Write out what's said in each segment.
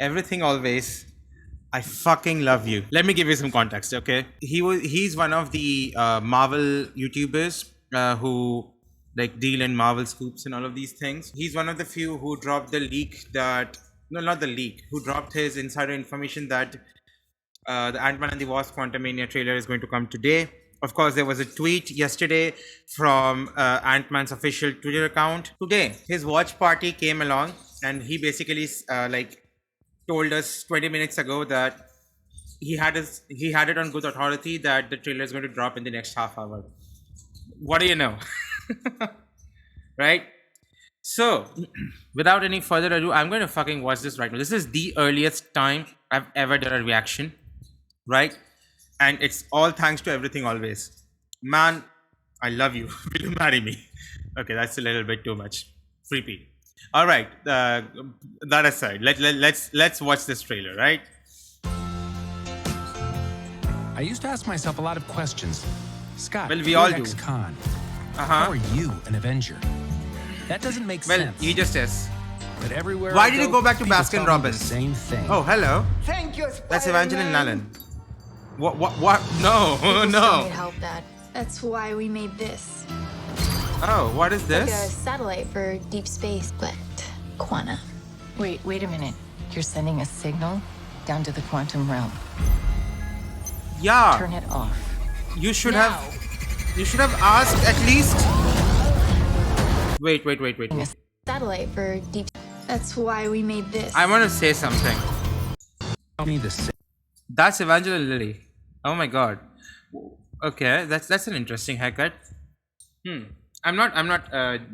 Everything always. I fucking love you. Let me give you some context, okay? He's one of the Marvel YouTubers who like deal in Marvel scoops and all of these things. He's one of the few who dropped the leak that not the leak, who dropped his insider information that the Ant-Man and the Wasp Quantumania trailer is going to come today. Of course, there was a tweet yesterday from Ant-Man's official Twitter account. Today, his watch party came along and he basically told us 20 minutes ago that he had it on good authority that the trailer is going to drop in the next half hour. What do you know? Right? So, without any further ado, I'm going to fucking watch this right now. This is the earliest time I've ever done a reaction, right? And it's all thanks to Everything Always. Man, I love you. Will you marry me? Okay, that's a little bit too much. Creepy. All right, that aside, let's watch this trailer, right? I used to ask myself a lot of questions. Scott, well, we all do. ex-con. How are you an Avenger? That doesn't make sense. Well, he just is. But everywhere Why did he go back to Baskin Robbins? Same thing. Oh, hello. Thank you, Spider-Man. That's Evangeline Lillen. What? No, no. Need help, Dad. That's why we made this. Oh, what is Like a this? satellite for deep space, but quanta. Wait a minute. You're sending a signal down to the quantum realm. Yeah. Turn it off. You should Now. have asked at least. Wait. A satellite for deep. That's why we made this. I want to say something. Tell me the same. That's Evangeline Lilly. Oh my god. Okay, that's an interesting haircut. I'm not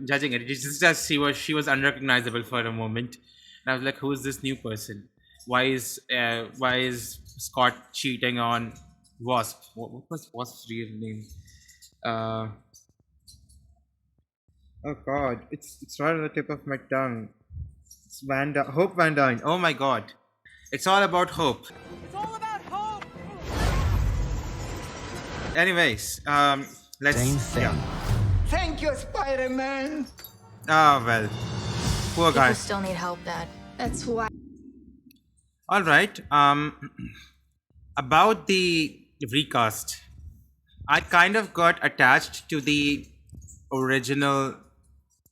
judging it. It's just she was unrecognizable for a moment. And I was like, who is this new person? Why is Scott cheating on Wasp? What was Wasp's real name? Oh god, it's right on the tip of my tongue. It's Hope Van Dyne. Oh my god. It's all about hope. It's all about hope. Anyways, let's. Same thing. Yeah. Thank you, Spider-Man. Ah, well. Poor People guy. still need help, Dad. That's why. All right. About the recast, I kind of got attached to the original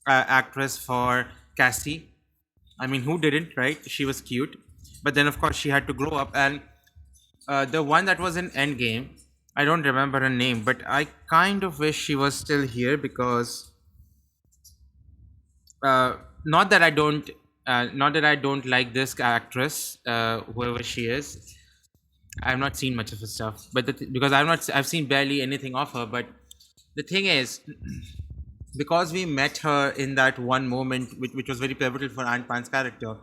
actress for Cassie. I mean, who didn't, right? She was cute. But then, of course, she had to grow up. And the one that was in Endgame, I don't remember her name, but I kind of wish she was still here because not that I don't like this actress, whoever she is. I've not seen much of her stuff, but because I've seen barely anything of her. But the thing is, because we met her in that one moment, which was very pivotal for Ant-Man's character,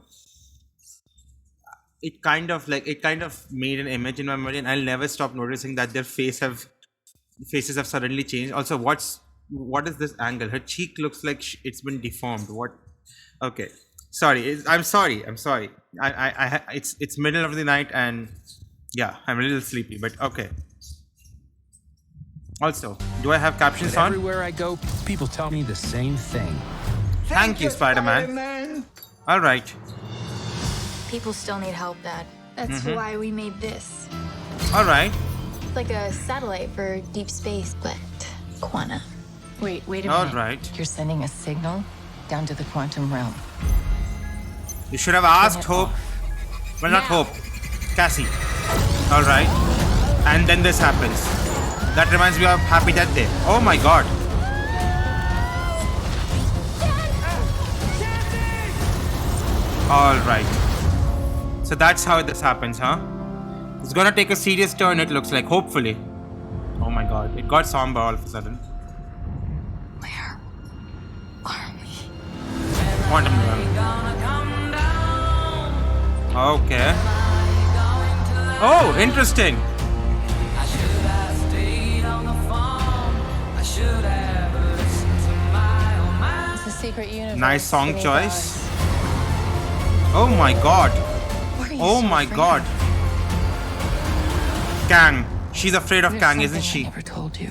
it kind of made an image in my memory, and I'll never stop noticing that their faces have suddenly changed. Also, what is this angle? Her cheek looks like it's been deformed. What? Okay, sorry. I'm sorry. It's middle of the night, and yeah, I'm a little sleepy. But okay. Also, do I have captions But on? everywhere I go, people tell me the same thing. Thank you, Spider-Man. Spider-Man. All right. People still need help, Dad. That's why we made this. All right. Like a satellite for deep space, but quanta. Wait a minute. All right. You're sending a signal down to the quantum realm. You should have asked it Hope. off. Well, not Now. Hope. Cassie. All right. And then this happens. That reminds me of Happy Death Day. Oh my god. All right. So that's how this happens, huh? It's gonna take a serious turn, it looks like, hopefully. Oh my god. It got somber all of a sudden. Where are we? Quantum realm. Okay. Oh, interesting. It's a secret universe. Nice song beneath choice. ours. Oh my god. What are you Oh so my afraid god. of? Kang. She's afraid of There's Kang, something isn't she? I never told you.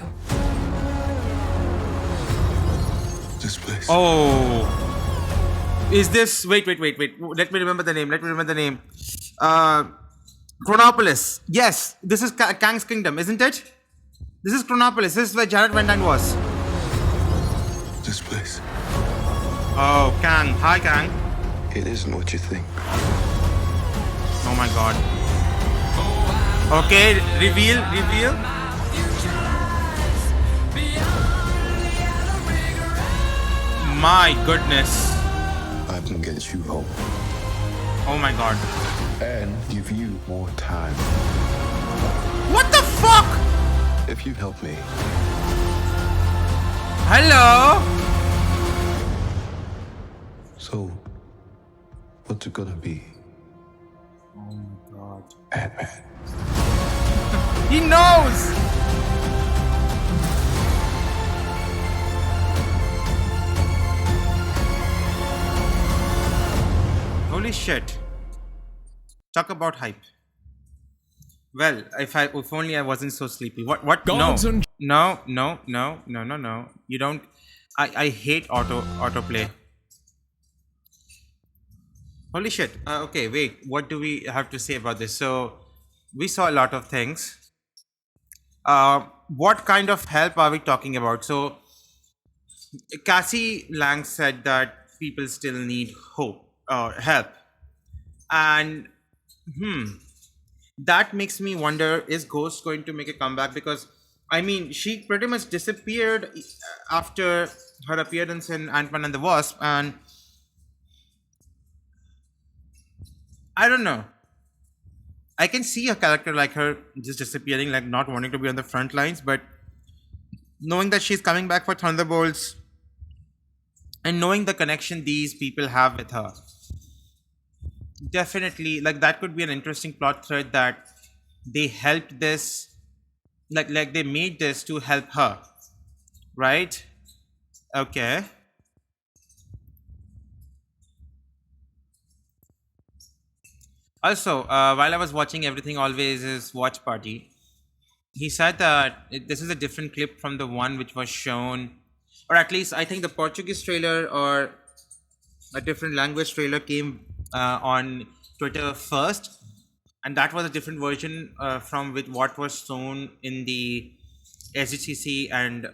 This place. Oh. Is this? Wait. Let me remember the name. Chronopolis. Yes, this is Kang's kingdom, isn't it? This is Chronopolis. This is where Jared Van Dyne was. This place, Oh, Kang. Hi, Kang. it isn't what you think. Oh my god. Okay, reveal. My goodness. I can get you home. Oh my god. And give you more time. What the fuck? If you help me, Hello? so what's it gonna be? Oh my god. AntMan. He knows! Holy shit. Talk about hype. Well, if only I wasn't so sleepy. What Gods and- No. You don't I hate autoplay. Holy shit. Okay, wait. What do we have to say about this? So we saw a lot of things. What kind of help are we talking about? So Cassie Lang said that people still need hope or help. And that makes me wonder, is Ghost going to make a comeback? Because I mean, she pretty much disappeared after her appearance in Ant-Man and the Wasp, and I don't know. I can see a character like her just disappearing, like not wanting to be on the front lines, but knowing that she's coming back for Thunderbolts and knowing the connection these people have with her, definitely, like that could be an interesting plot thread, that they helped this, like they made this to help her, right? Okay. Also, while I was watching Everything Always is watch party, he said that this is a different clip from the one which was shown, or at least I think the Portuguese trailer or a different language trailer came on Twitter first, and that was a different version from with what was shown in the SGCC and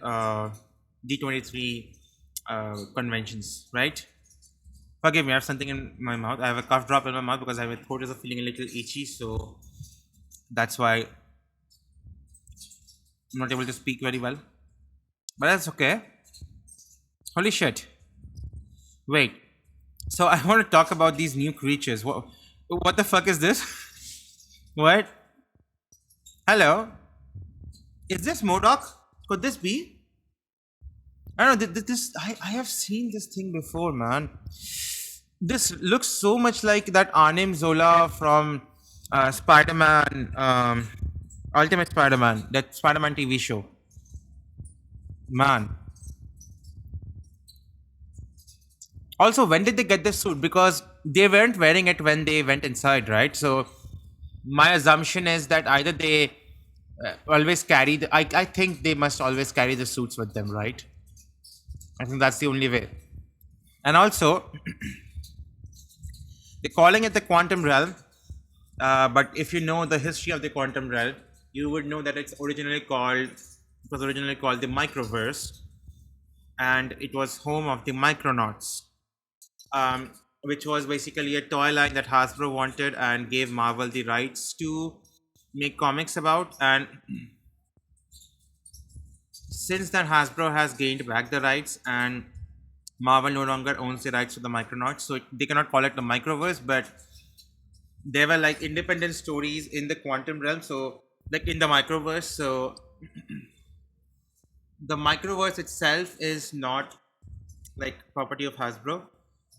D23 conventions, right? Forgive me, I have something in my mouth. I have a cough drop in my mouth because my throat is feeling a little itchy, so that's why I'm not able to speak very well. But that's okay. Holy shit. Wait. So I want to talk about these new creatures. What the fuck is this? What? Hello? Is this MODOK? Could this be? I don't know. I have seen this thing before, man. This looks so much like that Arnim Zola from Spider-Man, Ultimate Spider-Man, that Spider-Man TV show. Man. Also, when did they get this suit? Because they weren't wearing it when they went inside, right? So my assumption is that either they always carry I think they must always carry the suits with them, right? I think that's the only way. And also, they're calling it the quantum realm, but if you know the history of the quantum realm, you would know that it was originally called the microverse, and it was home of the Micronauts, which was basically a toy line that Hasbro wanted and gave Marvel the rights to make comics about. And since then, Hasbro has gained back the rights, and Marvel no longer owns the rights to the Micronauts, so they cannot call it the microverse, but they were like independent stories in the quantum realm, so like in the microverse. So the microverse itself is not like property of Hasbro.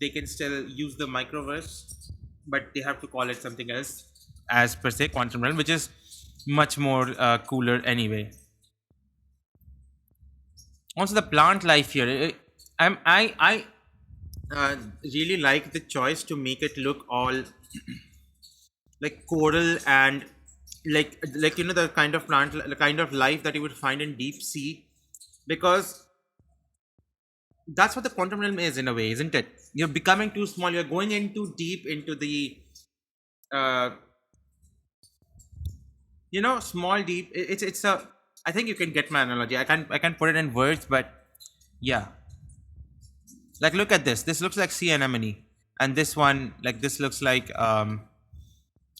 They can still use the microverse, but they have to call it something else as per se quantum realm, which is much more cooler anyway. Also, the plant life here, I really like the choice to make it look all like coral and like you know, the kind of plant, the kind of life that you would find in deep sea, because that's what the quantum realm is in a way, isn't it? You're becoming too small. You're going in too deep into the, uh, small deep. It's a. I think you can get my analogy. I can't put it in words, but yeah. Like, look at this. This looks like sea anemone, and this one, like, this looks like I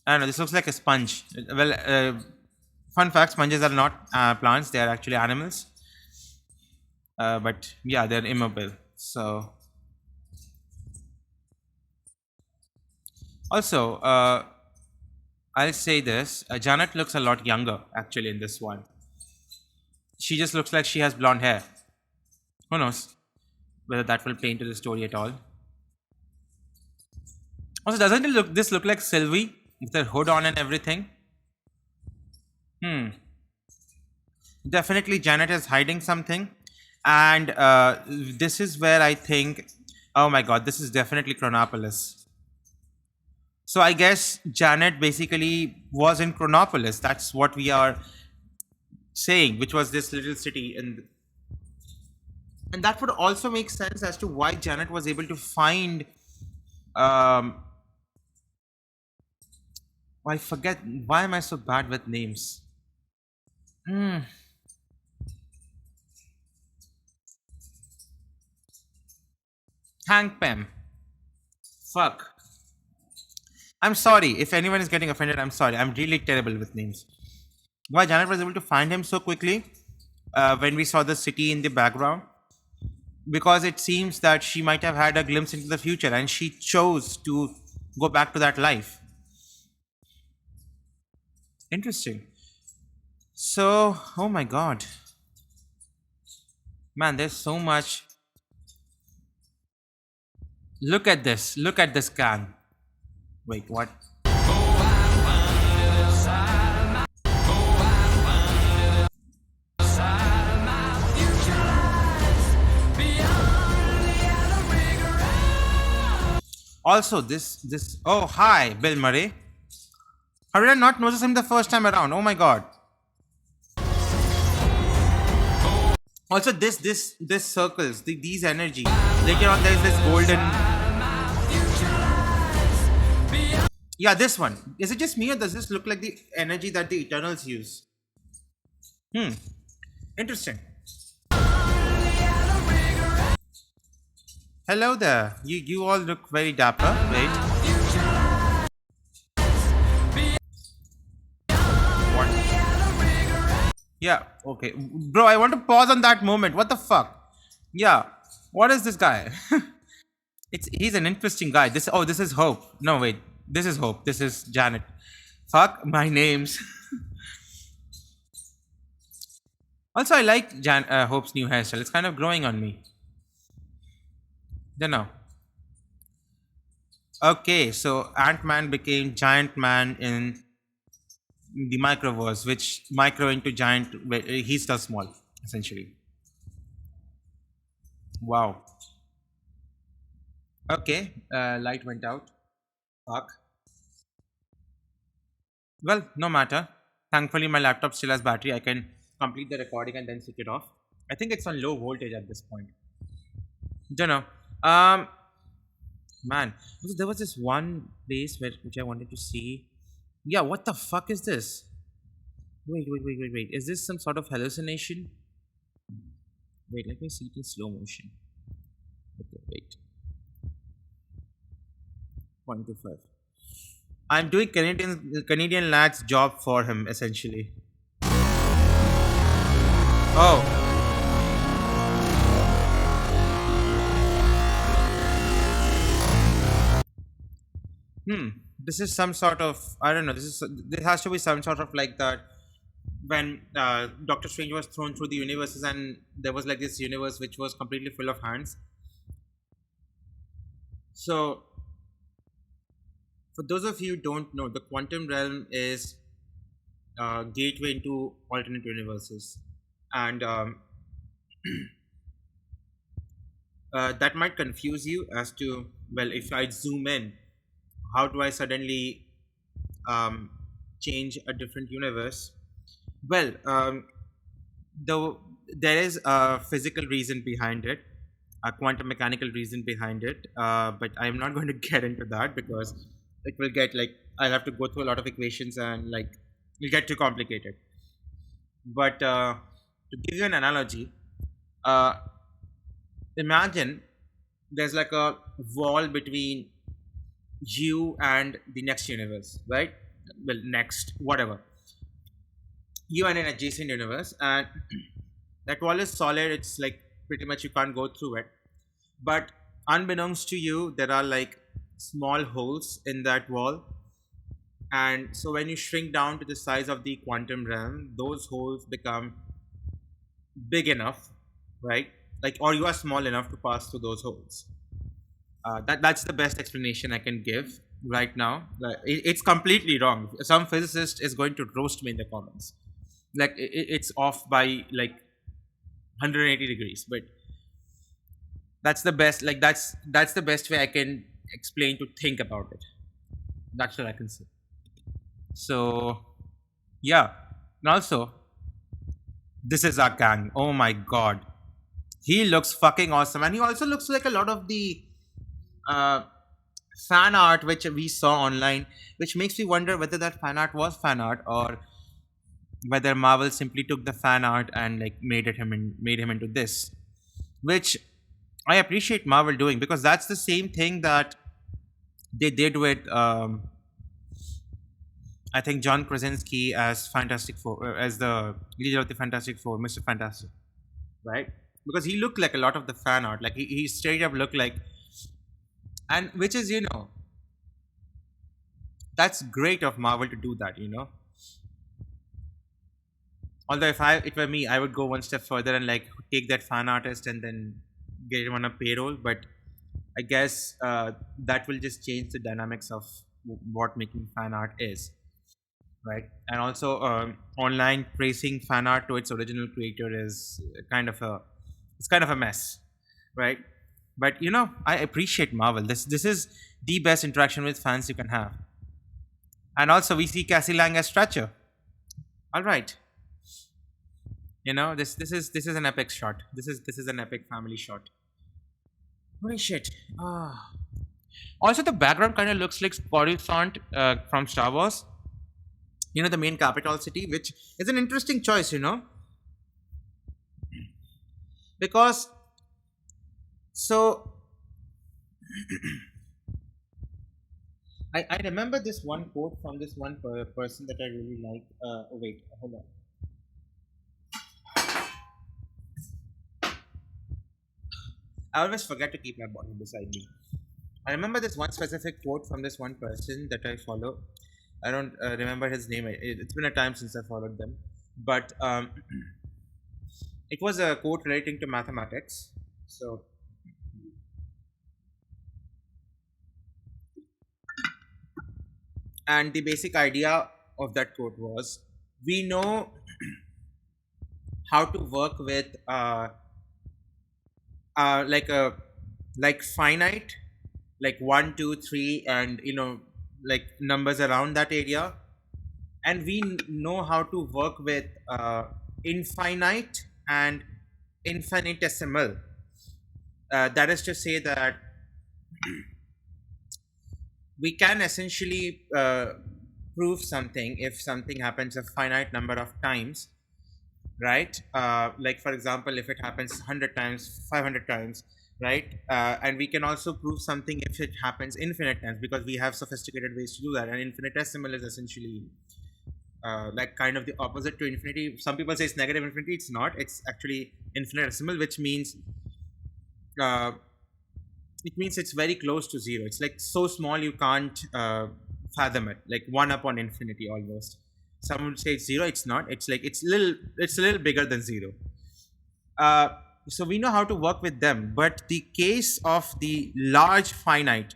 don't know. This looks like a sponge. Well, fun fact: sponges are not plants; they are actually animals. But yeah, they're immobile. So also, I'll say this: Janet looks a lot younger actually in this one. She just looks like she has blonde hair. Who knows whether that will play into the story at all? Also, doesn't it look like Sylvie with her hood on and everything? Hmm. Definitely, Janet is hiding something, and this is where I think, oh my god, this is definitely Chronopolis. So I guess Janet basically was in Chronopolis. That's what we are saying, which was this little city, and that would also make sense as to why Janet was able to find. Um, I forget, why am I so bad with names? Hmm. Hank Pym. Fuck. I'm sorry. If anyone is getting offended, I'm sorry. I'm really terrible with names. Why Janet was able to find him so quickly when we saw the city in the background? Because it seems that she might have had a glimpse into the future and she chose to go back to that life. Interesting. So, oh my god. Man, there's so much. Look at this. Look at this Kang. Wait, what? Also, this. Oh, hi, Bill Murray. How did I not notice him the first time around? Oh my god. Also, this circles, these energy. Later on, there's this golden. Yeah, this one. Is it just me or does this look like the energy that the Eternals use? Hmm. Interesting. Hello there. You all look very dapper. Wait. What? Yeah. Okay. Bro, I want to pause on that moment. What the fuck? Yeah. What is this guy? He's an interesting guy. This is Hope. No, wait. This is Hope. This is Janet. Fuck my names. Also, I like Hope's new hairstyle. It's kind of growing on me. Don't know. Okay, so Ant-Man became Giant Man in the Microverse, which micro into giant. He's still small, essentially. Wow. Okay, light went out. Fuck. Well, no matter. Thankfully, my laptop still has battery. I can complete the recording and then switch it off. I think it's on low voltage at this point. Don't know. Man, there was this one place which I wanted to see. Yeah, what the fuck is this? Wait. Is this some sort of hallucination? Wait, let me see it in slow motion. Okay, wait. 0.25. I'm doing Canadian lad's job for him, essentially. Oh. This is some sort of, I don't know. This has to be some sort of like that when Doctor Strange was thrown through the universes and there was like this universe which was completely full of hands. So, for those of you who don't know, the quantum realm is a gateway into alternate universes, and that might confuse you as to, well, if I zoom in, how do I suddenly change a different universe? Well, though there is a physical reason behind it. a quantum mechanical reason behind it. But I'm not going to get into that because it will get like I'll have to go through a lot of equations and like it'll get too complicated. But to give you an analogy, uh, imagine there's like a wall between you and the next universe, right? Well, next, whatever. You are in an adjacent universe, and that wall is solid. It's like pretty much you can't go through it. But unbeknownst to you, there are like small holes in that wall. And so when you shrink down to the size of the quantum realm, those holes become big enough, right? Like, or you are small enough to pass through those holes. That's the best explanation I can give right now. Like, it's completely wrong. Some physicist is going to roast me in the comments. Like it's off by like 180 degrees, but that's the best. Like that's the best way I can explain to think about it. That's what I can say. So yeah, and also this is our Kang. Oh my god, he looks fucking awesome, and he also looks like a lot of the uh, fan art which we saw online, which makes me wonder whether that fan art was fan art or whether Marvel simply took the fan art and like made him into this, which I appreciate Marvel doing because that's the same thing that they did with I think John Krasinski as Fantastic Four, as the leader of the Fantastic Four, Mr. Fantastic, right? Because he looked like a lot of the fan art, like he straight up looked like, and which is that's great of Marvel to do that, Although if it were me, I would go one step further and like take that fan artist and then get him on a payroll. But I guess that will just change the dynamics of what making fan art is, right? And also, online tracing fan art to its original creator is kind of a mess, right? But I appreciate Marvel. This is the best interaction with fans you can have. And also, we see Cassie Lang as Stretcher. All right. This is an epic shot. This is an epic family shot. Holy shit. Also, the background kind of looks like Coruscant from Star Wars. The main capital city, which is an interesting choice, because so I remember this one quote from this one person that I really like. Oh wait, hold on. I always forget to keep my bottle beside me. I remember this one specific quote from this one person that I follow. I don't remember his name. It's been a time since I followed them, but it was a quote relating to mathematics. So, and the basic idea of that quote was, we know how to work with like finite, like 1 2 3, and like numbers around that area, and we know how to work with infinite and infinitesimal. That is to say that we can essentially prove something if something happens a finite number of times, right? Like for example, if it happens 100 times, 500 times, right? And we can also prove something if it happens infinite times, because we have sophisticated ways to do that. And infinitesimal is essentially like kind of the opposite to infinity. Some people say it's negative infinity. It's not. It's actually infinitesimal, which means it means it's very close to zero. It's like so small you can't fathom it, like 1 upon infinity almost. Some would say it's zero. It's not. It's like it's a little bigger than zero. So we know how to work with them. But the case of the large finite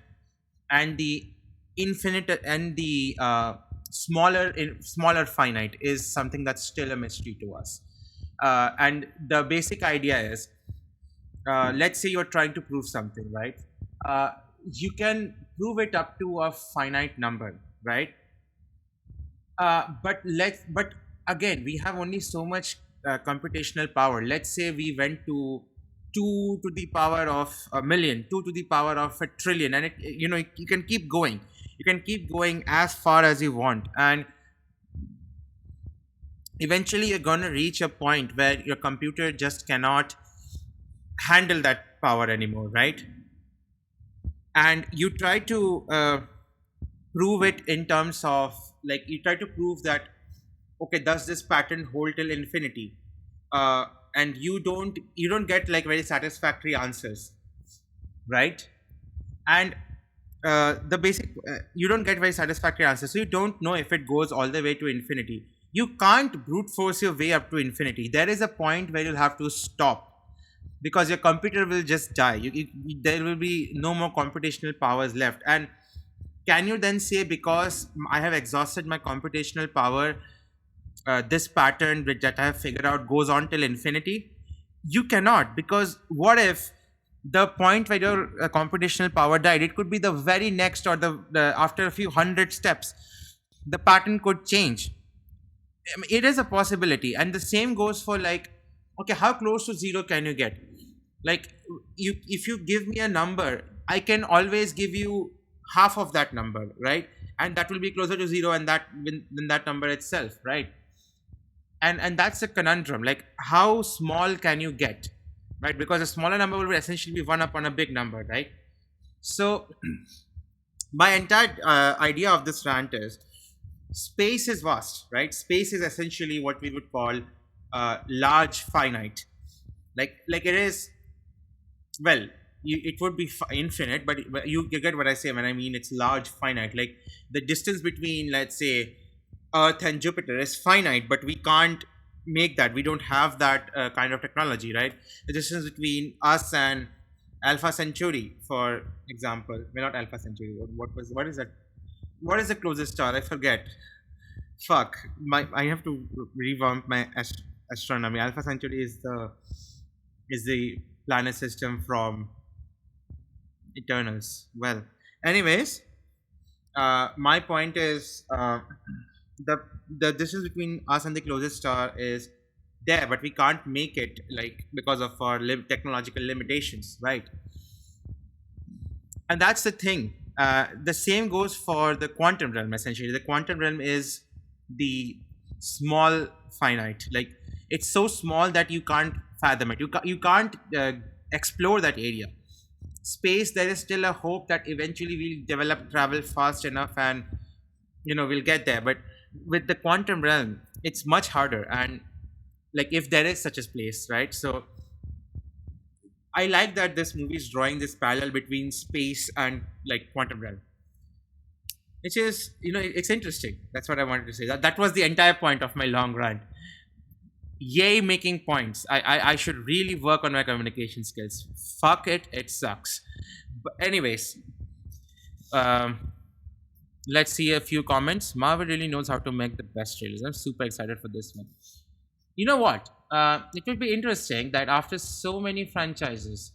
and the infinite and the smaller finite is something that's still a mystery to us. And the basic idea is, let's say you're trying to prove something, right? You can prove it up to a finite number, right? But again, we have only so much computational power. Let's say we went to 2 to the power of a million, 2 to the power of a trillion, and you can keep going. You can keep going as far as you want, and eventually you're gonna reach a point where your computer just cannot handle that power anymore, right? And you try to prove it in terms of, like, you try to prove that, okay, does this pattern hold till infinity? And you don't get like very satisfactory answers, right? And the basic you don't get very satisfactory answers, so you don't know if it goes all the way to infinity. You can't brute force your way up to infinity. There is a point where you'll have to stop, because your computer will just die. There will be no more computational powers left. And can you then say, because I have exhausted my computational power, this pattern that I have figured out goes on till infinity? You cannot, because what if the point where your computational power died, it could be the very next, or the after a few hundred steps, the pattern could change. I mean, it is a possibility. And the same goes for, like, okay, how close to zero can you get? Like, if you give me a number, I can always give you half of that number, right? And that will be closer to zero and than that number itself, right? And that's a conundrum. Like, how small can you get, right? Because a smaller number will essentially be 1 upon a big number, right? So my entire idea of this rant is, space is vast, right? Space is essentially what we would call large finite. Like it is, well, it would be infinite, but you get what I say when I mean it's large finite. Like, the distance between, let's say, Earth and Jupiter is finite, but we can't make that. We don't have that kind of technology, right? The distance between us and Alpha Centauri, for example, well, not Alpha Centauri. What is that? What is the closest star? I forget. Fuck. I have to revamp my astronomy. Alpha Centauri is the planet system from Eternals. Well, anyways, my point is, the distance between us and the closest star is there, but we can't make it, like, because of our technological limitations, right? And that's the thing. The same goes for the quantum realm. Essentially, the quantum realm is the small finite. Like, it's so small that you can't fathom it. You can't explore that area. Space, there is still a hope that eventually we'll travel fast enough, and we'll get there. But with the quantum realm, it's much harder. And, like, if there is such a place, right? So I like that this movie is drawing this parallel between space and, like, quantum realm, which is, it's interesting. That's what I wanted to say. That was the entire point of my long rant. Yay, making points. I should really work on my communication skills. Fuck it, it sucks. But anyways, let's see a few comments. Marvel really knows how to make the best trailers. I'm super excited for this one. You know what? It will be interesting that after so many franchises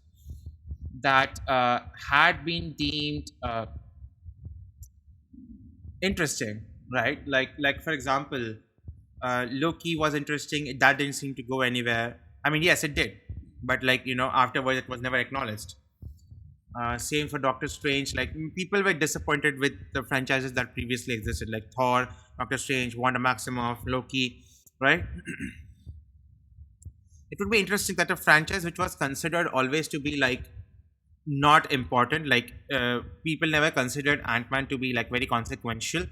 that had been deemed interesting, right? Like for example, Loki was interesting. That didn't seem to go anywhere. I mean, yes, it did, but, like, afterwards it was never acknowledged. Same for Doctor Strange. Like, people were disappointed with the franchises that previously existed, like Thor, Doctor Strange, Wanda Maximoff, Loki, right? It would be interesting that a franchise which was considered always to be, like, not important, like, people never considered Ant-Man to be, like, very consequential,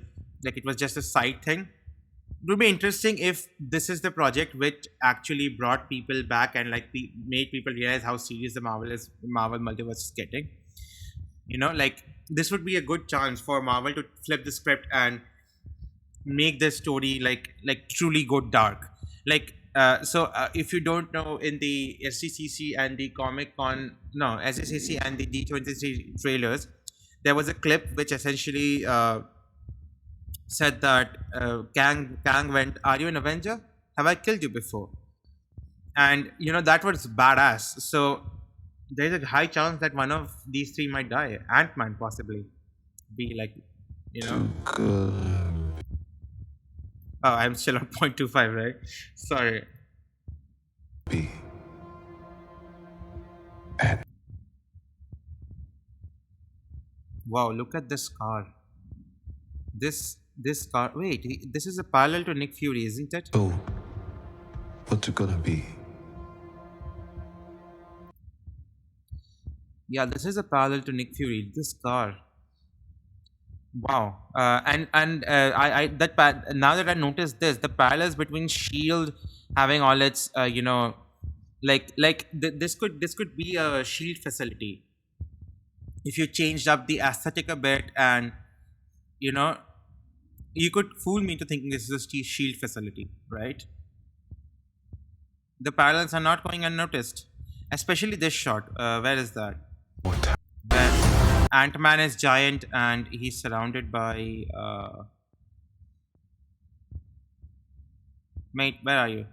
like, it was just a side thing. It would be interesting if this is the project which actually brought people back and, like, made people realize how serious the Marvel multiverse is getting. Like, this would be a good chance for Marvel to flip the script and make this story like truly go dark. Like, so if you don't know, in the SDCC and the SDCC and the D23 trailers, there was a clip which essentially said that Kang went, "Are you an Avenger? Have I killed you before?" And that was badass. So there's a high chance that one of these three might die. Ant-Man possibly be like, Oh, I'm still on 0.25, right? Sorry. Be. Wow, look at this car. This car. Wait, this is a parallel to Nick Fury, isn't it? So, what's it gonna be? Yeah, this is a parallel to Nick Fury. This car. Wow. I now that I noticed this, the parallels between Shield having all its this could be a Shield facility if you changed up the aesthetic a bit, and you know you could fool me into thinking this is a Shield facility, right? The parallels are not going unnoticed, especially this shot. Where is that? What? Where AntMan is giant and he's surrounded by mate, where are you?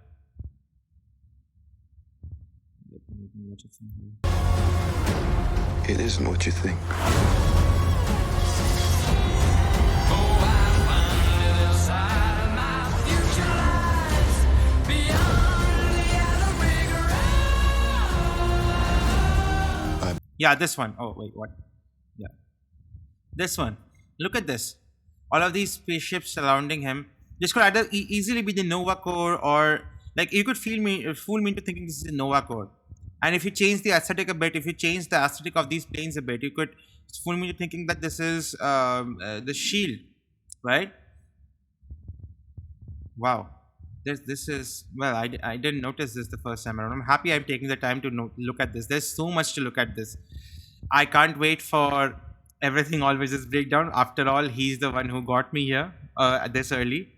It isn't what you think. Yeah, this one. Oh wait, what? Yeah, this one. Look at this. All of these spaceships surrounding him. This could either easily be the Nova Core, or like you could fool me into thinking this is the Nova Core. And if you change the aesthetic a bit, if you change the aesthetic of these planes a bit, you could fool me into thinking that this is the Shield, right? Wow. This is, well, I didn't notice this the first time around. I'm happy I'm taking the time to look at this. There's so much to look at this. I can't wait for everything always is breakdown. After all, he's the one who got me here this early.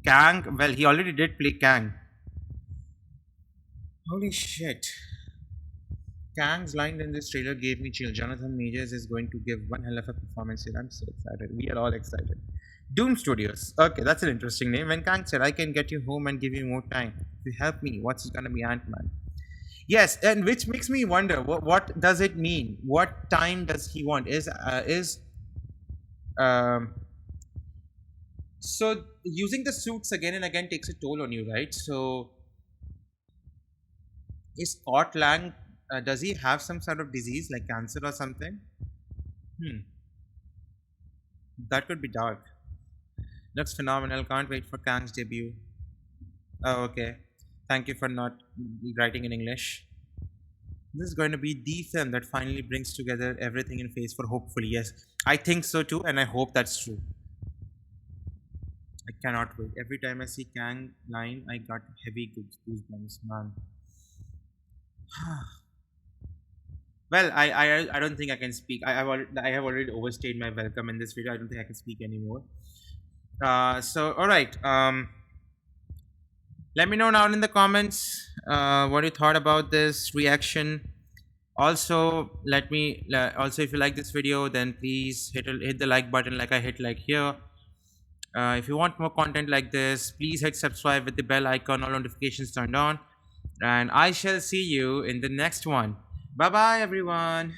Kang, well, he already did play Kang. Holy shit. Kang's line in this trailer gave me chill. Jonathan Majors is going to give one hell of a performance here. I'm so excited. We are all excited. Doom Studios. Okay, that's an interesting name. When Kang said, I can get you home and give you more time. If you help me, what's gonna be Ant-Man? Yes, and which makes me wonder, what does it mean? What time does he want? So using the suits again and again takes a toll on you, right? So is Scott Lang, does he have some sort of disease like cancer or something? That could be dark. Looks phenomenal. Can't wait for Kang's debut. Oh, okay. Thank you for not writing in English. This is going to be the film that finally brings together everything in Phase 4, hopefully. Yes, I think so too, and I hope that's true. I cannot wait. Every time I see Kang line, I got heavy goosebumps, man. Well, I don't think I can speak. I have already overstayed my welcome in this video. I don't think I can speak anymore. So all right. Let me know down in the comments what you thought about this reaction. Also, also if you like this video, then please hit the like button like I hit like here. If you want more content like this, please hit subscribe with the bell icon, all notifications turned on. And I shall see you in the next one. Bye bye everyone.